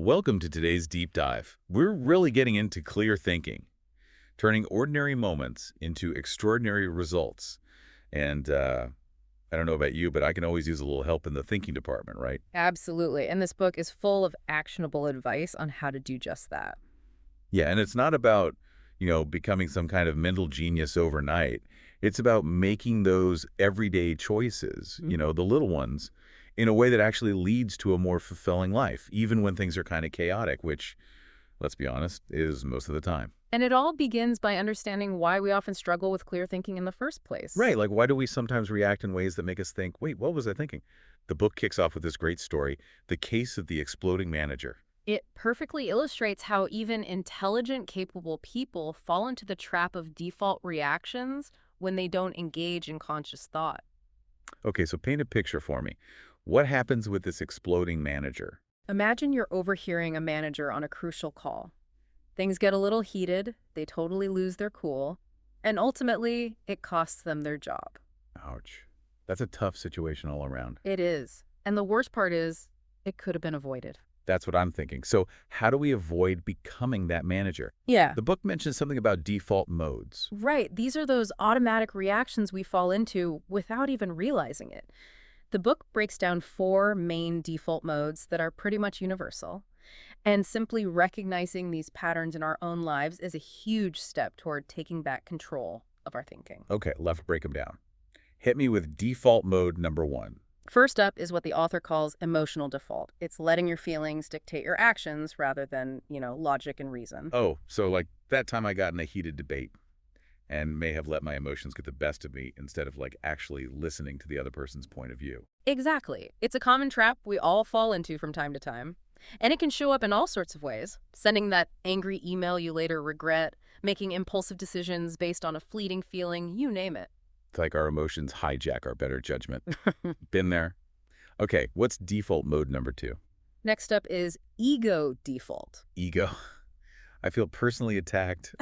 Welcome to today's deep dive. We're really getting into clear thinking, turning ordinary moments into extraordinary results. And I don't know about you, but I can always use a little help in the thinking department, right? Absolutely. And this book is full of actionable advice on how to do just that. Yeah, and it's not about, becoming some kind of mental genius overnight. It's about making those everyday choices, the little ones, in a way that actually leads to a more fulfilling life, even when things are kind of chaotic, which, let's be honest, is most of the time. And it all begins by understanding why we often struggle with clear thinking in the first place. Right, like why do we sometimes react in ways that make us think, wait, what was I thinking? The book kicks off with this great story, The Case of the Exploding Manager. It perfectly illustrates how even intelligent, capable people fall into the trap of default reactions when they don't engage in conscious thought. Okay, so paint a picture for me. What happens with this exploding manager? Imagine you're overhearing a manager on a crucial call. Things get a little heated, they totally lose their cool, and ultimately, it costs them their job. Ouch. That's a tough situation all around. It is. And the worst part is, it could have been avoided. That's what I'm thinking. So how do we avoid becoming that manager? Yeah. The book mentions something about default modes. Right. These are those automatic reactions we fall into without even realizing it. The book breaks down four main default modes that are pretty much universal. And simply recognizing these patterns in our own lives is a huge step toward taking back control of our thinking. Okay, let's break them down. Hit me with default mode number one. First up is what the author calls emotional default. It's letting your feelings dictate your actions rather than, logic and reason. Oh, so like that time I got in a heated debate and may have let my emotions get the best of me instead of like actually listening to the other person's point of view. Exactly. It's a common trap we all fall into from time to time. And it can show up in all sorts of ways. Sending that angry email you later regret, making impulsive decisions based on a fleeting feeling, you name it. It's like our emotions hijack our better judgment. Been there. Okay, what's default mode number two? Next up is ego default. Ego. I feel personally attacked.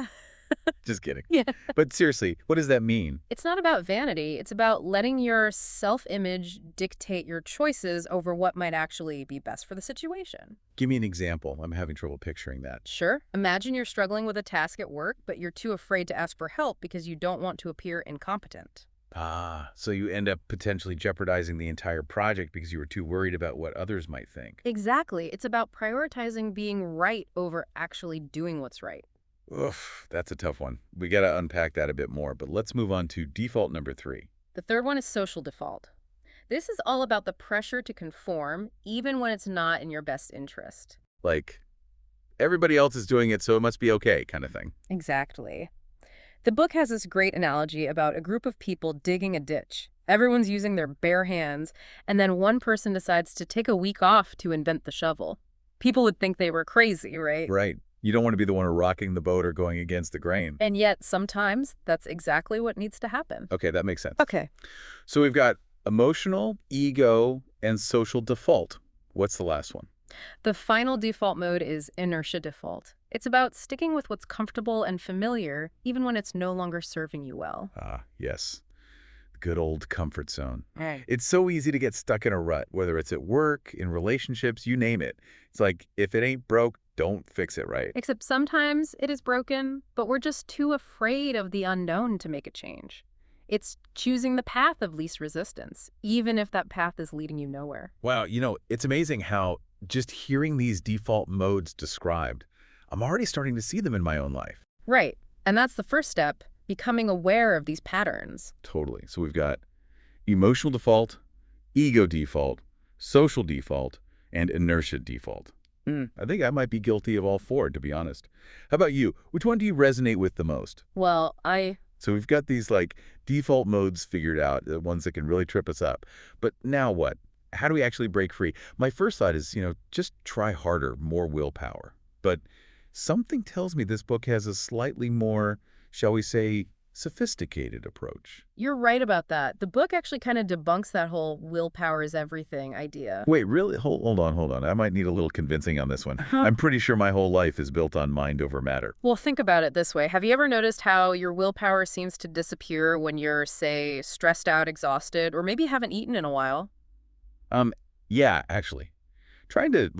Just kidding. Yeah. But seriously, what does that mean? It's not about vanity. It's about letting your self-image dictate your choices over what might actually be best for the situation. Give me an example. I'm having trouble picturing that. Sure. Imagine you're struggling with a task at work, but you're too afraid to ask for help because you don't want to appear incompetent. Ah, so you end up potentially jeopardizing the entire project because you were too worried about what others might think. Exactly. It's about prioritizing being right over actually doing what's right. Oof, that's a tough one. We got to unpack that a bit more, but let's move on to default number three. The third one is social default. This is all about the pressure to conform, even when it's not in your best interest. Like, everybody else is doing it, so it must be okay, kind of thing. Exactly. The book has this great analogy about a group of people digging a ditch. Everyone's using their bare hands, and then one person decides to take a week off to invent the shovel. People would think they were crazy, right? Right. You don't want to be the one rocking the boat or going against the grain. And yet, sometimes, that's exactly what needs to happen. Okay, that makes sense. Okay. So we've got emotional, ego, and social default. What's the last one? The final default mode is inertia default. It's about sticking with what's comfortable and familiar, even when it's no longer serving you well. Ah, yes. Good old comfort zone. Right. It's so easy to get stuck in a rut, whether it's at work, in relationships, you name it. It's like, if it ain't broke, don't fix it, right? Except sometimes it is broken, but we're just too afraid of the unknown to make a change. It's choosing the path of least resistance, even if that path is leading you nowhere. Wow, it's amazing how just hearing these default modes described, I'm already starting to see them in my own life. Right. And that's the first step, becoming aware of these patterns. Totally. So we've got emotional default, ego default, social default, and inertia default. I think I might be guilty of all four, to be honest. How about you? Which one do you resonate with the most? Well, So we've got these like default modes figured out, the ones that can really trip us up. But now what? How do we actually break free? My first thought is, just try harder, more willpower. But something tells me this book has a slightly more, shall we say, sophisticated approach. You're right about that. The book actually kind of debunks that whole willpower is everything idea. Wait, really? Hold on. I might need a little convincing on this one. I'm pretty sure my whole life is built on mind over matter. Well, think about it this way. Have you ever noticed how your willpower seems to disappear when you're, say, stressed out, exhausted, or maybe haven't eaten in a while? Yeah, actually. Trying to,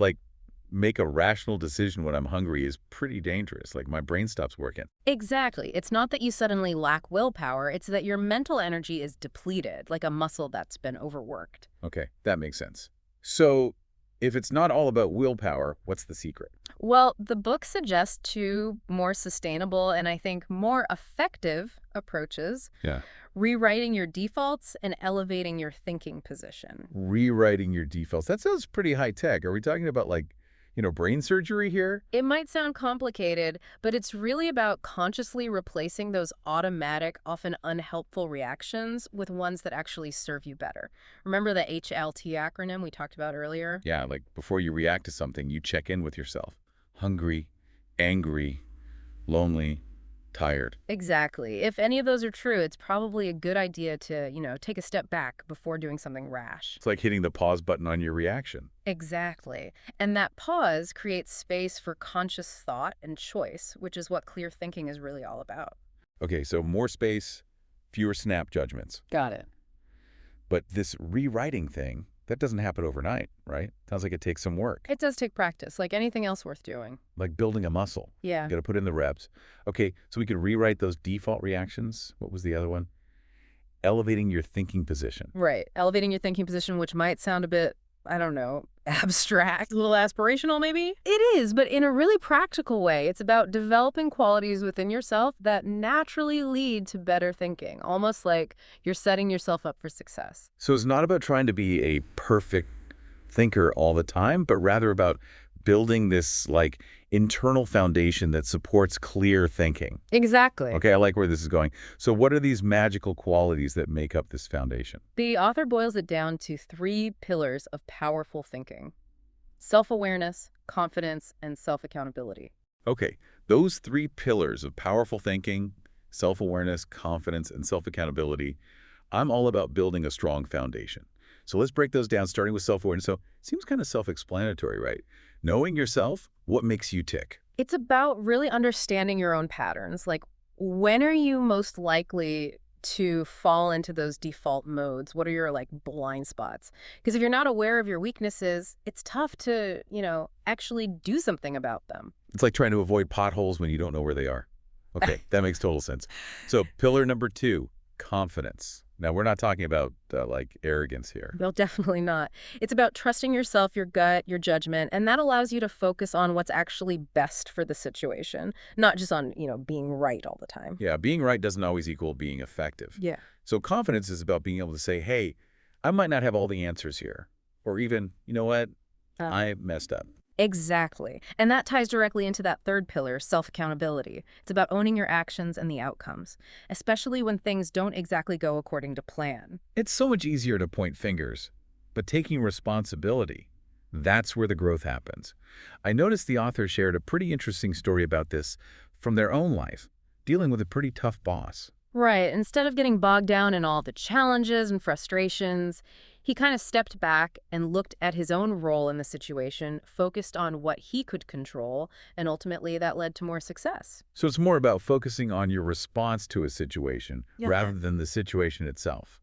make a rational decision when I'm hungry is pretty dangerous. Like my brain stops working. Exactly. It's not that you suddenly lack willpower, it's that your mental energy is depleted, like a muscle that's been overworked. Okay, that makes sense. So if it's not all about willpower, what's the secret? Well, the book suggests two more sustainable and I think more effective approaches: Yeah. rewriting your defaults and elevating your thinking position. Rewriting your defaults. That sounds pretty high tech. Are we talking about like, brain surgery here? It might sound complicated, but it's really about consciously replacing those automatic, often unhelpful reactions with ones that actually serve you better. Remember the HLT acronym we talked about earlier? Yeah, like before you react to something, you check in with yourself. Hungry, angry, lonely, tired. Exactly. If any of those are true, it's probably a good idea to, take a step back before doing something rash. It's like hitting the pause button on your reaction. Exactly. And that pause creates space for conscious thought and choice, which is what clear thinking is really all about. Okay, so more space, fewer snap judgments. Got it. But this rewriting thing, that doesn't happen overnight, right? Sounds like it takes some work, It does take practice, like anything else worth doing. like building a muscle. Yeah. You got to put in the reps. Okay, so we could rewrite those default reactions. What was the other one? Elevating your thinking position. Right. Elevating your thinking position, which might sound a bit, I don't know, abstract, a little aspirational maybe? It is, but in a really practical way. It's about developing qualities within yourself that naturally lead to better thinking, almost like you're setting yourself up for success. So it's not about trying to be a perfect thinker all the time, but rather about building this like internal foundation that supports clear thinking. Exactly. Okay, I like where this is going. So what are these magical qualities that make up this foundation? The author boils it down to three pillars of powerful thinking: self-awareness, confidence, and self-accountability. Okay, those three pillars of powerful thinking, self-awareness, confidence, and self-accountability, I'm all about building a strong foundation. So let's break those down, starting with self-awareness. So it seems kind of self-explanatory, right? Knowing yourself, what makes you tick? It's about really understanding your own patterns. Like, when are you most likely to fall into those default modes? What are your, blind spots? Because if you're not aware of your weaknesses, it's tough to, actually do something about them. It's like trying to avoid potholes when you don't know where they are. Okay, that makes total sense. So pillar number 2, confidence. Now, we're not talking about, arrogance here. Well, definitely not. It's about trusting yourself, your gut, your judgment, and that allows you to focus on what's actually best for the situation, not just on, being right all the time. Yeah, being right doesn't always equal being effective. Yeah. So confidence is about being able to say, hey, I might not have all the answers here. Or even, you know what, I messed up. Exactly. And that ties directly into that third pillar, self-accountability. It's about owning your actions and the outcomes, especially when things don't exactly go according to plan. It's so much easier to point fingers, but taking responsibility, that's where the growth happens. I noticed the author shared a pretty interesting story about this from their own life, dealing with a pretty tough boss. Right. Instead of getting bogged down in all the challenges and frustrations, he kind of stepped back and looked at his own role in the situation, focused on what he could control, and ultimately that led to more success. So it's more about focusing on your response to a situation Yeah. rather than the situation itself.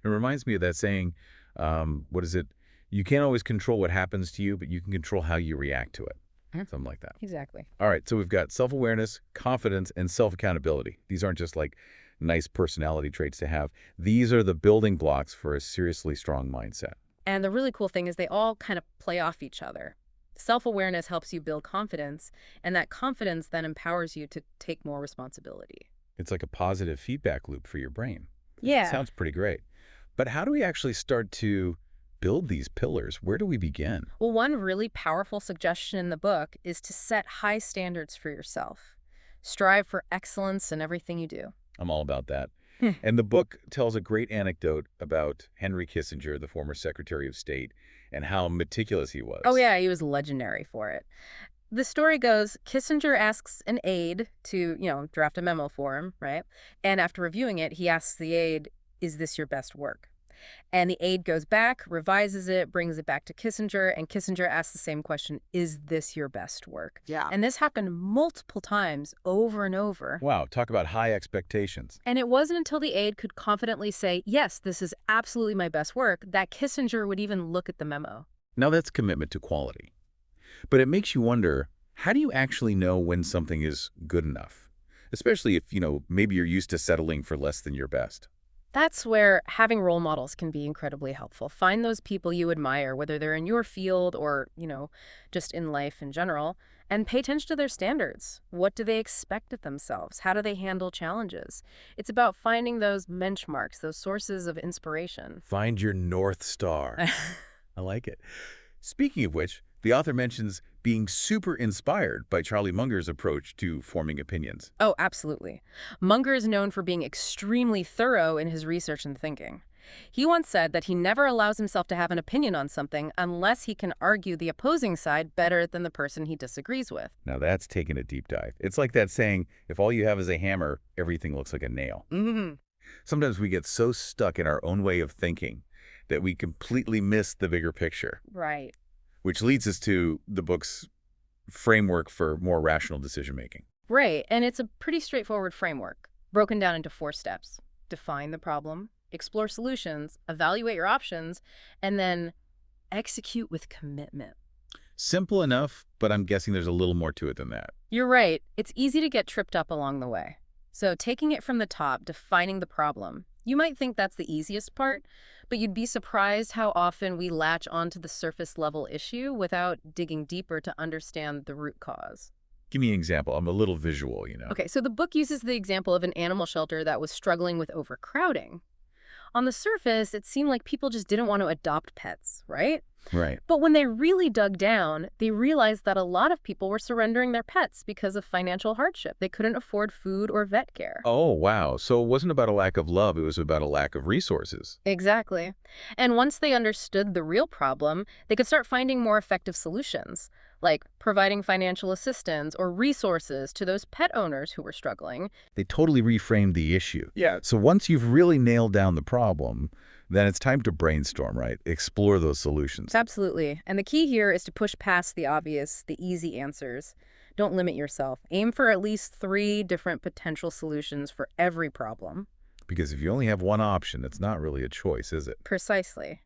It reminds me of that saying, what is it? You can't always control what happens to you, but you can control how you react to it. Something like that. Exactly. All right, so we've got self-awareness, confidence, and self-accountability. These aren't just like nice personality traits to have. These are the building blocks for a seriously strong mindset. And the really cool thing is they all kind of play off each other. Self-awareness helps you build confidence, and that confidence then empowers you to take more responsibility. It's like a positive feedback loop for your brain. Yeah. Sounds pretty great. But how do we actually start to build these pillars? Where do we begin? Well, one really powerful suggestion in the book is to set high standards for yourself. Strive for excellence in everything you do. I'm all about that. And the book tells a great anecdote about Henry Kissinger, the former Secretary of State, and how meticulous he was. Oh, yeah, he was legendary for it. The story goes, Kissinger asks an aide to, draft a memo for him, right? And after reviewing it, he asks the aide, "Is this your best work?" And the aide goes back, revises it, brings it back to Kissinger, and Kissinger asks the same question: "Is this your best work?" Yeah. And this happened multiple times, over and over. Wow, talk about high expectations. And it wasn't until the aide could confidently say, "Yes, this is absolutely my best work," that Kissinger would even look at the memo. Now that's commitment to quality. But it makes you wonder, how do you actually know when something is good enough? Especially if, maybe you're used to settling for less than your best. That's where having role models can be incredibly helpful. Find those people you admire, whether they're in your field or, just in life in general, and pay attention to their standards. What do they expect of themselves? How do they handle challenges? It's about finding those benchmarks, those sources of inspiration. Find your North Star. I like it. Speaking of which, the author mentions being super inspired by Charlie Munger's approach to forming opinions. Oh, absolutely. Munger is known for being extremely thorough in his research and thinking. He once said that he never allows himself to have an opinion on something unless he can argue the opposing side better than the person he disagrees with. Now that's taking a deep dive. It's like that saying, if all you have is a hammer, everything looks like a nail. Hmm. Sometimes we get so stuck in our own way of thinking that we completely miss the bigger picture, Right. which leads us to the book's framework for more rational decision-making. Right, and it's a pretty straightforward framework, broken down into 4 steps. Define the problem, explore solutions, evaluate your options, and then execute with commitment. Simple enough, but I'm guessing there's a little more to it than that. You're right, it's easy to get tripped up along the way. So taking it from the top, defining the problem, you might think that's the easiest part, but you'd be surprised how often we latch onto the surface level issue without digging deeper to understand the root cause. Give me an example. I'm a little visual. Okay, so the book uses the example of an animal shelter that was struggling with overcrowding. On the surface, it seemed like people just didn't want to adopt pets, right? Right. But when they really dug down, they realized that a lot of people were surrendering their pets because of financial hardship. They couldn't afford food or vet care. Oh, wow. So it wasn't about a lack of love. It was about a lack of resources. Exactly. And once they understood the real problem, they could start finding more effective solutions, like providing financial assistance or resources to those pet owners who were struggling. They totally reframed the issue. Yeah. So once you've really nailed down the problem, then it's time to brainstorm, right? Explore those solutions. Absolutely. And the key here is to push past the obvious, the easy answers. Don't limit yourself. Aim for at least 3 different potential solutions for every problem. Because if you only have one option, it's not really a choice, is it? Precisely.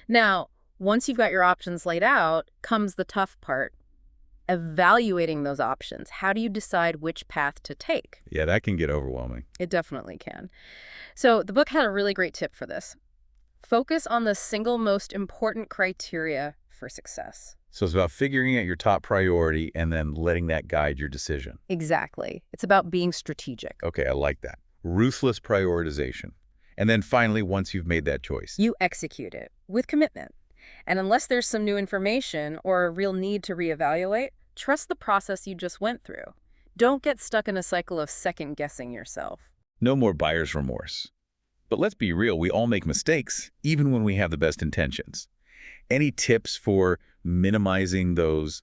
Now, once you've got your options laid out, comes the tough part. Evaluating those options. How do you decide which path to take? Yeah, that can get overwhelming. It definitely can. So the book had a really great tip for this. Focus on the single most important criteria for success. So it's about figuring out your top priority and then letting that guide your decision. Exactly. It's about being strategic. Okay, I like that. Ruthless prioritization. And then finally, once you've made that choice, You execute it with commitment. And unless there's some new information or a real need to reevaluate, trust the process you just went through. Don't get stuck in a cycle of second-guessing yourself. no more buyer's remorse. But let's be real, we all make mistakes, even when we have the best intentions. Any tips for minimizing those,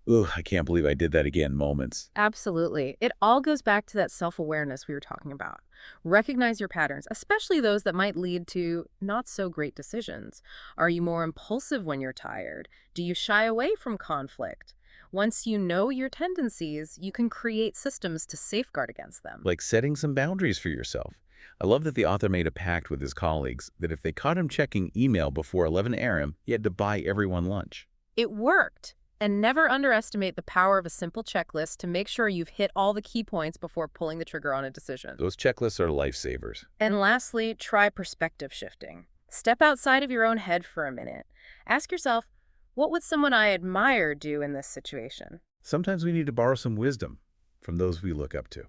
"Ugh, I can't believe I did that again" moments? Absolutely. It all goes back to that self-awareness we were talking about. Recognize your patterns, especially those that might lead to not so great decisions. Are you more impulsive when you're tired? Do you shy away from conflict? Once you know your tendencies, you can create systems to safeguard against them. Like setting some boundaries for yourself. I love that the author made a pact with his colleagues that if they caught him checking email before 11 a.m., he had to buy everyone lunch. It worked. And never underestimate the power of a simple checklist to make sure you've hit all the key points before pulling the trigger on a decision. Those checklists are lifesavers. And lastly, try perspective shifting. Step outside of your own head for a minute. Ask yourself, what would someone I admire do in this situation? Sometimes we need to borrow some wisdom from those we look up to.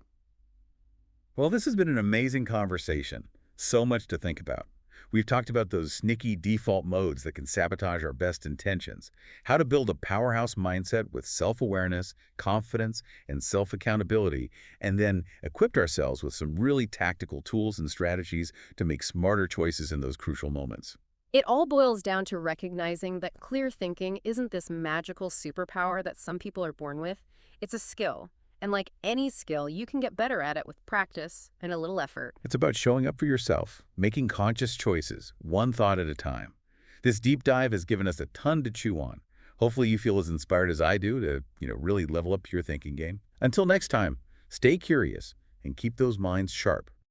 Well, this has been an amazing conversation. So much to think about. We've talked about those sneaky default modes that can sabotage our best intentions, how to build a powerhouse mindset with self-awareness, confidence, and self-accountability, and then equipped ourselves with some really tactical tools and strategies to make smarter choices in those crucial moments. It all boils down to recognizing that clear thinking isn't this magical superpower that some people are born with. It's a skill. And like any skill, you can get better at it with practice and a little effort. It's about showing up for yourself, making conscious choices, one thought at a time. This deep dive has given us a ton to chew on. Hopefully you feel as inspired as I do to, really level up your thinking game. Until next time, stay curious and keep those minds sharp.